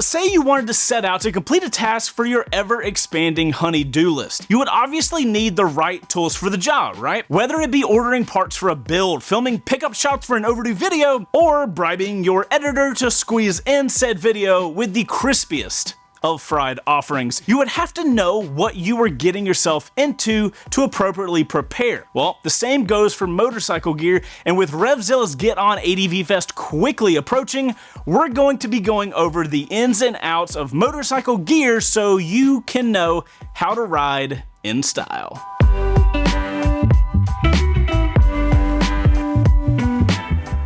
Say you wanted to set out to complete a task for your ever-expanding honey-do list. You would obviously need the right tools for the job, right? Whether it be ordering parts for a build, filming pickup shots for an overdue video, or bribing your editor to squeeze in said video with the crispiest of fried offerings. You would have to know what you were getting yourself into to appropriately prepare. Well, the same goes for motorcycle gear, and with RevZilla's Get On ADV Fest quickly approaching, we're going to be going over the ins and outs of motorcycle gear so you can know how to ride in style.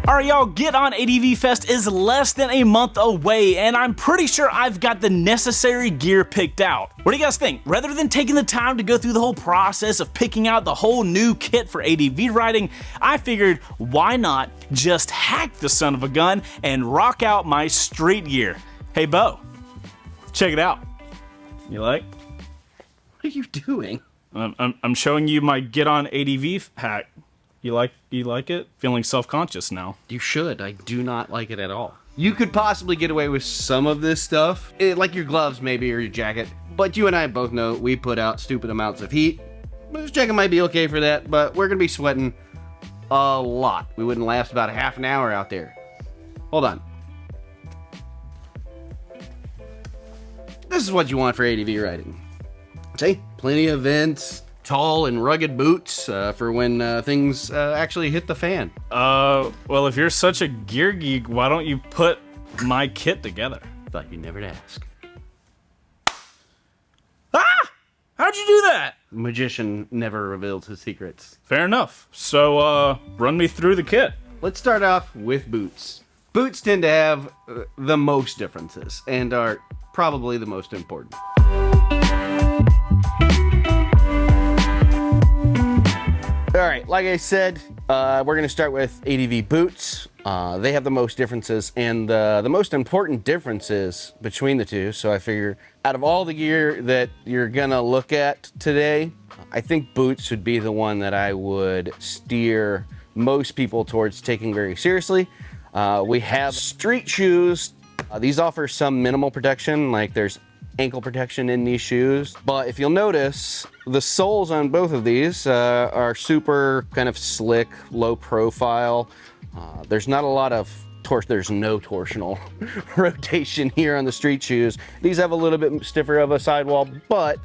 Alright y'all, Get On ADV Fest is less than a month away, and I'm pretty sure I've got the necessary gear picked out. What do you guys think? Rather than taking the time to go through the whole process of picking out the whole new kit for ADV riding, I figured why not just hack the son of a gun and rock out my street gear. Hey Beau, check it out. You like? What are you doing? I'm showing you my Get On ADV hack. You like it? Feeling self-conscious now. You should. I do not like it at all. You could possibly get away with some of this stuff, like your gloves maybe, or your jacket, but you and I both know we put out stupid amounts of heat. This jacket might be okay for that, but we're gonna be sweating a lot. We wouldn't last about a half an hour out there. Hold on. This is what you want for ADV riding. See? Plenty of vents. Tall and rugged boots for when things actually hit the fan. Well, if you're such a gear geek, why don't you put my kit together? Thought you'd never ask. Ah! How'd you do that? Magician never reveals his secrets. Fair enough. So, run me through the kit. Let's start off with boots. Boots tend to have the most differences and are probably the most important. Alright, like I said, we're going to start with ADV boots. They have the most differences and the most important differences between the two. So I figure out of all the gear that you're going to look at today, I think boots would be the one that I would steer most people towards taking very seriously. We have street shoes. These offer some minimal protection, like there's ankle protection in these shoes, but if you'll notice, the soles on both of these are super kind of slick, low profile. There's not a lot of there's no torsional rotation here on the street shoes. These have a little bit stiffer of a sidewall, but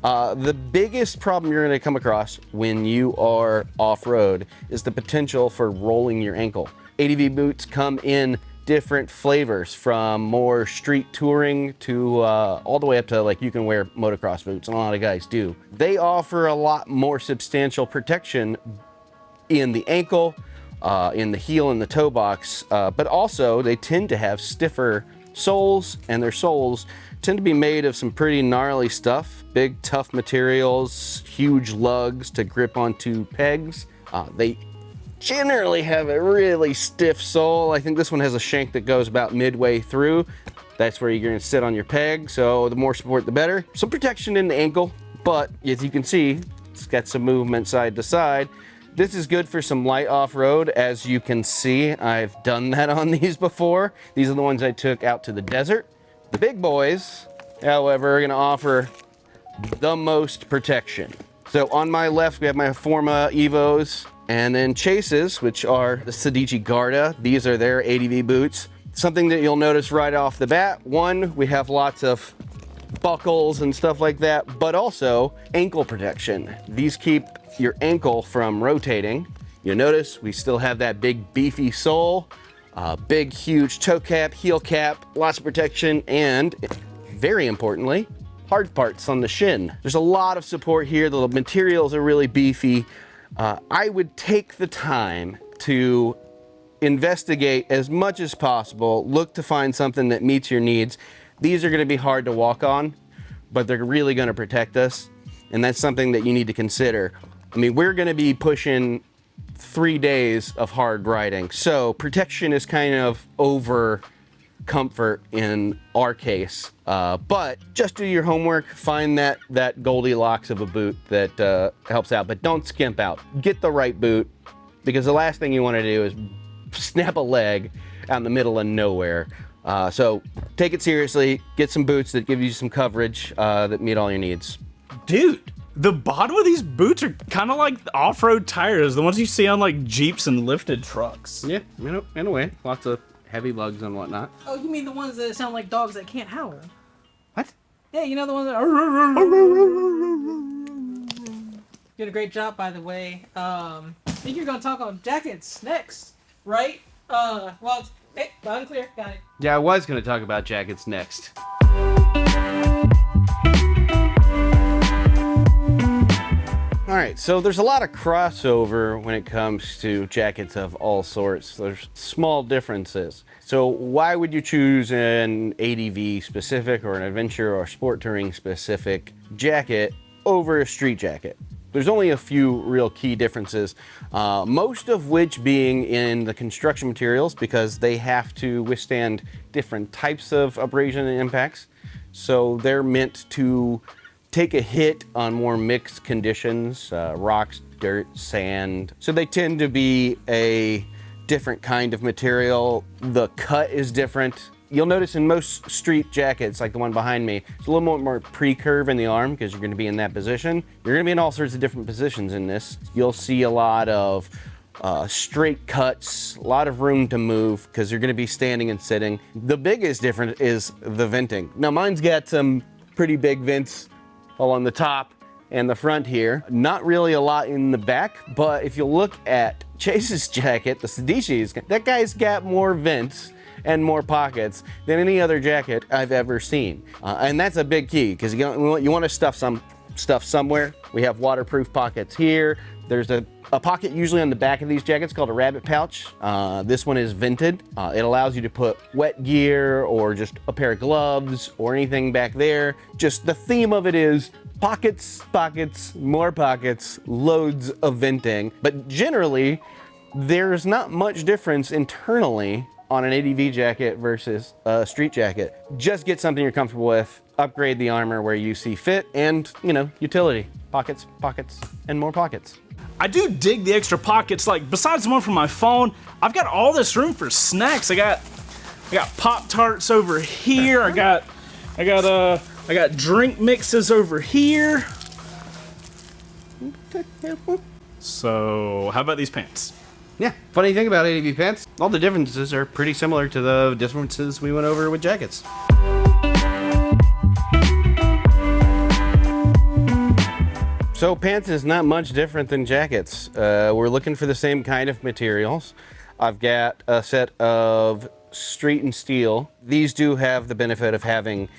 the biggest problem you're going to come across when you are off-road is the potential for rolling your ankle. ADV boots come in different flavors, from more street touring to all the way up to like you can wear motocross boots, and a lot of guys do. They offer a lot more substantial protection in the ankle, in the heel and the toe box, but also they tend to have stiffer soles, and their soles tend to be made of some pretty gnarly stuff. Big tough materials, huge lugs to grip onto pegs. They generally have a really stiff sole. I think this one has a shank that goes about midway through. That's where you're going to sit on your peg, so the more support the better. Some protection in the ankle, but as you can see, it's got some movement side to side. This is good for some light off-road. As you can see, I've done that on these before. These are the ones I took out to the desert. The big boys, however, are going to offer the most protection. So on my left, we have my Forma Evos, and then Chases, which are the Sedici Garda. These are their ADV boots. Something that you'll notice right off the bat, one, we have lots of buckles and stuff like that, but also ankle protection. These keep your ankle from rotating. You'll notice we still have that big beefy sole, big huge toe cap, heel cap, lots of protection, and very importantly, hard parts on the shin. There's a lot of support here. The materials are really beefy. I would take the time to investigate as much as possible, look to find something that meets your needs. These are going to be hard to walk on, but they're really going to protect us, and that's something that you need to consider. I mean, we're going to be pushing 3 days of hard riding, so protection is kind of over comfort in our case, but just do your homework, find that Goldilocks of a boot that helps out, but don't skimp out. Get the right boot, because the last thing you want to do is snap a leg out in the middle of nowhere. So take it seriously, get some boots that give you some coverage that meet all your needs. Dude, the bottom of these boots are kind of like off-road tires, the ones you see on like Jeeps and lifted trucks. Yeah, in a way. Lots of heavy lugs and whatnot. Oh, you mean the ones that sound like dogs that can't howl? What? Yeah, you know the ones that. Did a great job, by the way. I think you're gonna talk on jackets next, right? Well, hey, loud and clear, got it. Yeah, I was going to talk about jackets next. All right, so there's a lot of crossover when it comes to jackets of all sorts. There's small differences. So why would you choose an ADV specific or an adventure or sport touring specific jacket over a street jacket? There's only a few real key differences, most of which being in the construction materials because they have to withstand different types of abrasion and impacts. So they're meant to take a hit on more mixed conditions, rocks, dirt, sand. So they tend to be a different kind of material. The cut is different. You'll notice in most street jackets, like the one behind me, it's a little more pre-curve in the arm because you're going to be in that position. You're going to be in all sorts of different positions in this. You'll see a lot of straight cuts, a lot of room to move because you're going to be standing and sitting. The biggest difference is the venting. Now mine's got some pretty big vents along the top and the front here. Not really a lot in the back, but if you look at Chase's jacket, the Sedishi's, that guy's got more vents and more pockets than any other jacket I've ever seen. And that's a big key because you want to stuff some stuff somewhere. We have waterproof pockets here. There's a pocket usually on the back of these jackets called a rev'it pouch. This one is vented. It allows you to put wet gear or just a pair of gloves or anything back there. Just the theme of it is pockets, pockets, more pockets, loads of venting. But generally, there's not much difference internally on an ADV jacket versus a street jacket. Just get something you're comfortable with, upgrade the armor where you see fit, and, you know, utility. Pockets, pockets, and more pockets. I do dig the extra pockets. Like, besides the one for my phone, I've got all this room for snacks. I got Pop-Tarts over here. I got drink mixes over here. So, how about these pants? Yeah, funny thing about ADV pants, all the differences are pretty similar to the differences we went over with jackets. So pants is not much different than jackets. We're looking for the same kind of materials. I've got a set of street and steel. These do have the benefit of having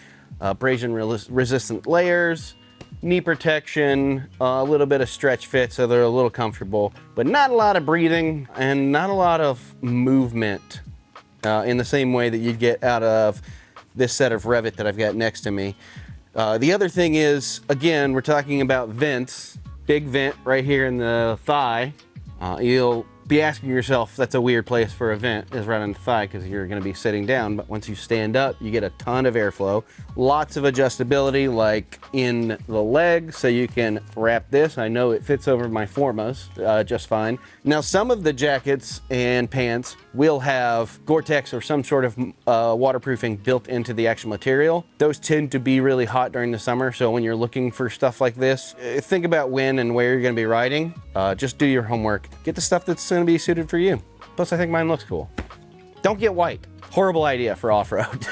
abrasion resistant layers, knee protection, a little bit of stretch fit so they're a little comfortable, but not a lot of breathing and not a lot of movement in the same way that you'd get out of this set of rev'it that I've got next to me. The other thing is, again, we're talking about vents. Big vent right here in the thigh. You'll be asking yourself, that's a weird place for a vent, is right on the thigh because you're going to be sitting down, but once you stand up, you get a ton of airflow. Lots of adjustability, like in the leg, so you can wrap this. I know it fits over my Formas just fine. Now, some of the jackets and pants will have Gore-Tex or some sort of waterproofing built into the actual material. Those tend to be really hot during the summer, so when you're looking for stuff like this, think about when and where you're going to be riding. Just do your homework. Get the stuff that's going to be suited for you. Plus, I think mine looks cool. Don't get white. Horrible idea for off-road.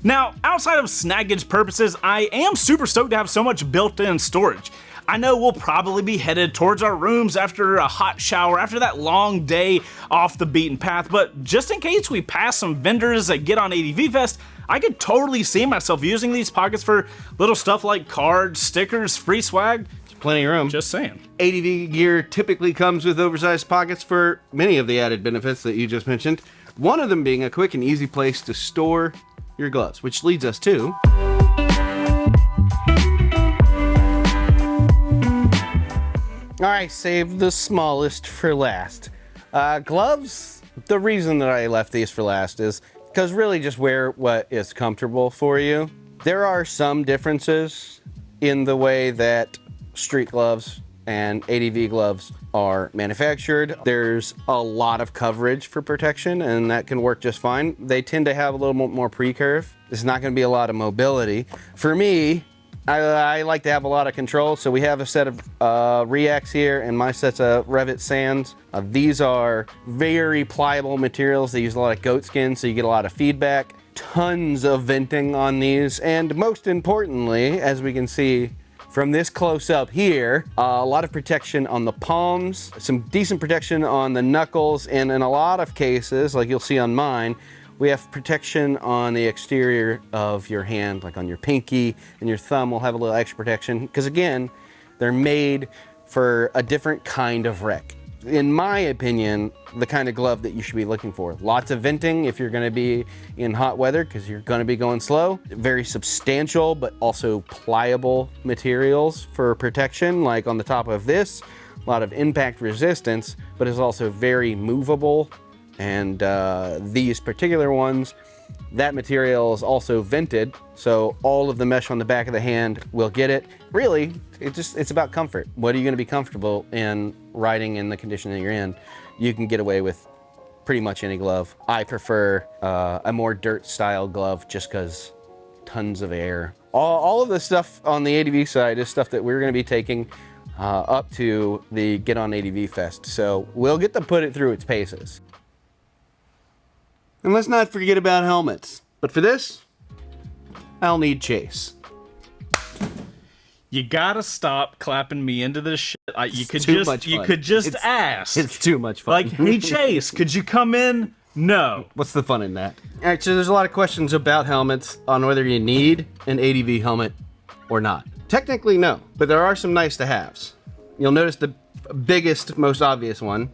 Now, outside of snaggage purposes, I am super stoked to have so much built-in storage. I know we'll probably be headed towards our rooms after a hot shower, after that long day off the beaten path, but just in case we pass some vendors that get on ADV Fest, I could totally see myself using these pockets for little stuff like cards, stickers, free swag. Plenty of room. Just saying. ADV gear typically comes with oversized pockets for many of the added benefits that you just mentioned. One of them being a quick and easy place to store your gloves, which leads us to... All right, save the smallest for last. Gloves, the reason that I left these for last is because really just wear what is comfortable for you. There are some differences in the way that street gloves and ADV gloves are manufactured. There's a lot of coverage for protection, and that can work just fine. They tend to have a little more pre-curve. There's not going to be a lot of mobility. For me, I like to have a lot of control, so we have a set of Reacts here, and my set's of rev'it sands. These are very pliable materials. They use a lot of goat skin, so you get a lot of feedback. Tons of venting on these, and most importantly, as we can see from this close-up here, a lot of protection on the palms, some decent protection on the knuckles, and in a lot of cases, like you'll see on mine, we have protection on the exterior of your hand, like on your pinky and your thumb will have a little extra protection, because again, they're made for a different kind of wreck. In my opinion, the kind of glove that you should be looking for. Lots of venting if you're gonna be in hot weather, because you're gonna be going slow. Very substantial, but also pliable materials for protection, like on the top of this, a lot of impact resistance, but it's also very movable. And these particular ones, that material is also vented, so all of the mesh on the back of the hand will get it. Really, it's about comfort. What are you gonna be comfortable in riding in the condition that you're in? You can get away with pretty much any glove. I prefer a more dirt style glove just because tons of air. All of the stuff on the ADV side is stuff that we're gonna be taking up to the Get On ADV Fest. So we'll get to put it through its paces. And let's not forget about helmets. But for this, I'll need Chase. You gotta stop clapping me into this shit. You could just ask. It's too much fun. Like, hey Chase, could you come in? No. What's the fun in that? All right, so there's a lot of questions about helmets on whether you need an ADV helmet or not. Technically, no, but there are some nice to haves. You'll notice the biggest, most obvious one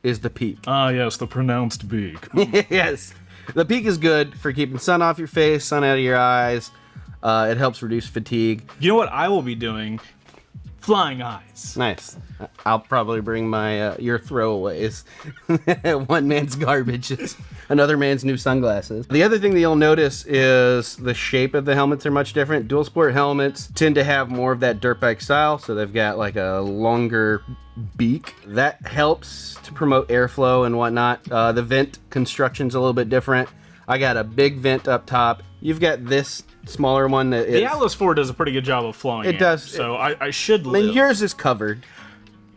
is the peak. Ah, yes, the pronounced beak. Yes, the peak is good for keeping sun off your face, sun out of your eyes. It helps reduce fatigue. You know what I will be doing? Flying eyes. Nice. I'll probably bring my your throwaways. One man's garbage is another man's new sunglasses. The other thing that you'll notice is the shape of the helmets are much different. Dual sport helmets tend to have more of that dirt bike style, so they've got like a longer beak. That helps to promote airflow and whatnot. The vent construction's a little bit different. I got a big vent up top. You've got this smaller one that is... The Atlas 4 does a pretty good job of flowing It does. So I should live. I mean, yours is covered.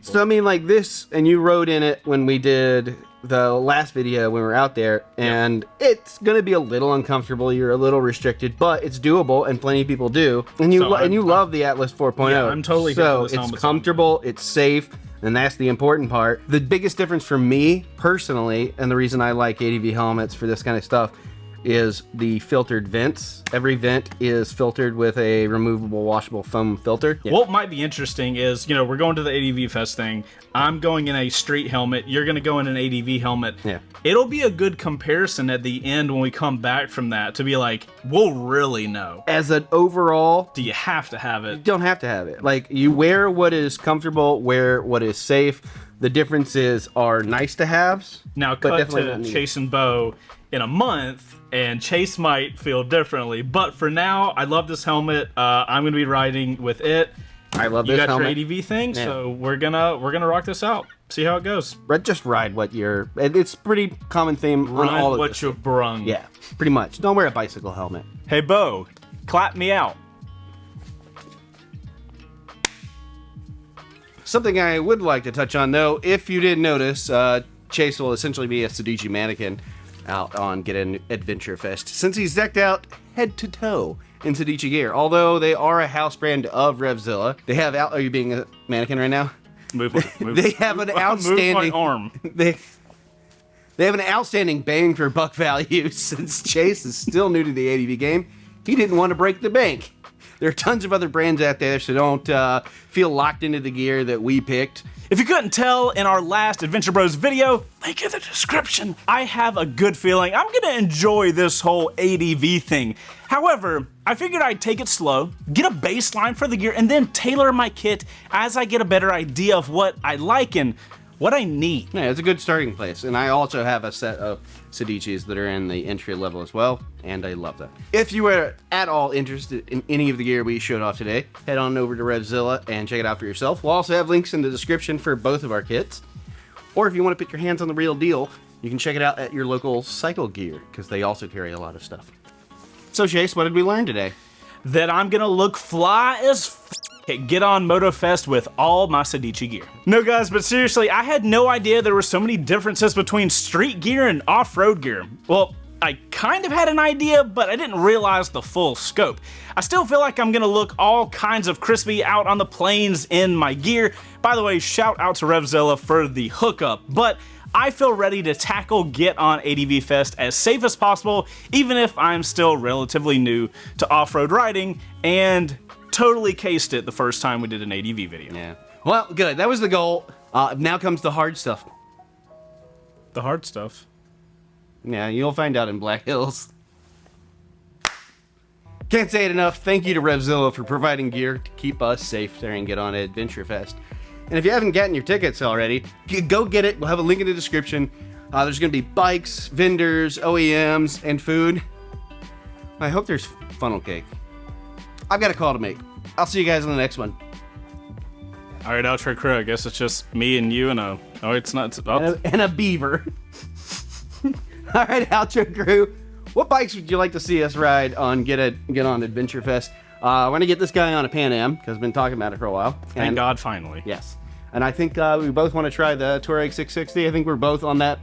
So, I mean, like this, and you rode in it when we did the last video when we were out there, and it's going to be a little uncomfortable. You're a little restricted, but it's doable, and plenty of people do. And you love the Atlas 4.0. Yeah, I'm totally here for this it's comfortable, it's safe, and that's the important part. The biggest difference for me, personally, and the reason I like ADV helmets for this kind of stuff, is the filtered vents. Every vent is filtered with a removable washable foam filter. Yeah. What might be interesting is, you know, we're going to the ADV Fest thing. I'm going in a street helmet. You're going to go in an ADV helmet. Yeah. It'll be a good comparison at the end when we come back from that to be like, we'll really know. As an overall, do you have to have it? You don't have to have it. Like, you wear what is comfortable, wear what is safe. The differences are nice to haves. Now cut to Chase and Beau in a month, and Chase might feel differently. But for now, I love this helmet. I'm going to be riding with it. I love this helmet. You got your ADV thing, yeah. So we're gonna rock this out. See how it goes. Just ride what you're... It's pretty common theme on all of what you're brung. Yeah, pretty much. Don't wear a bicycle helmet. Hey, Beau, clap me out. Something I would like to touch on, though, if you didn't notice, Chase will essentially be a Sedici mannequin out on Get An Adventure Fest, since he's decked out head to toe in Sedici gear. Although they are a house brand of Revzilla, they have out. Are you being a mannequin right now? Move. They have an outstanding move my arm. They have an outstanding bang for buck value. Since Chase is still new to the ADV game, he didn't want to break the bank. There are tons of other brands out there, so don't feel locked into the gear that we picked. If you couldn't tell in our last Adventure Bros video, link in the description. I have a good feeling I'm gonna enjoy this whole ADV thing. However, I figured I'd take it slow, get a baseline for the gear, and then tailor my kit as I get a better idea of what I like and what I need. Yeah, it's a good starting place. And I also have a set of Sedicis that are in the entry level as well, and I love them. If you were at all interested in any of the gear we showed off today, head on over to Revzilla and check it out for yourself. We'll also have links in the description for both of our kits. Or if you want to put your hands on the real deal, you can check it out at your local Cycle Gear, because they also carry a lot of stuff. So Chase, what did we learn today? That I'm gonna look fly as f get on MotoFest with all my Sedici gear. No guys, but seriously, I had no idea there were so many differences between street gear and off-road gear. Well, I kind of had an idea, but I didn't realize the full scope. I still feel like I'm gonna look all kinds of crispy out on the plains in my gear. By the way, shout out to Revzilla for the hookup, but I feel ready to tackle Get on ADV Fest as safe as possible, even if I'm still relatively new to off-road riding and totally cased it the first time we did an ADV video. Yeah. Well, good. That was the goal. Now comes the hard stuff. The hard stuff. Yeah, you'll find out in Black Hills. Can't say it enough. Thank you to Revzilla for providing gear to keep us safe during Get on Adventure Fest. And if you haven't gotten your tickets already, go get it. We'll have a link in the description. There's going to be bikes, vendors, OEMs, and food. I hope there's funnel cake. I've got a call to make. I'll see you guys on the next one. All right, outro crew. I guess it's just me and you and a. Oh, it's not. Oh. And a beaver. All right, outro crew. What bikes would you like to see us ride on Get on Adventure Fest? We're gonna get this guy on a Pan Am because I've been talking about it for a while. Thank God, finally. Yes, and I think we both want to try the Touareg 660. I think we're both on that.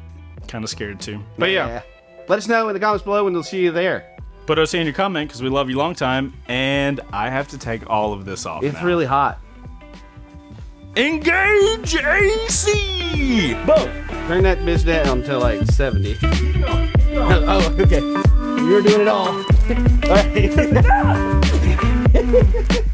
Kind of scared too. But yeah. Let us know in the comments below, and we'll see you there. Put us in your comment because we love you long time, and I have to take all of this off. It's now. really hot. Engage AC! Beau, turn that bitch down to like 70. Oh, okay. You're doing it all. All right.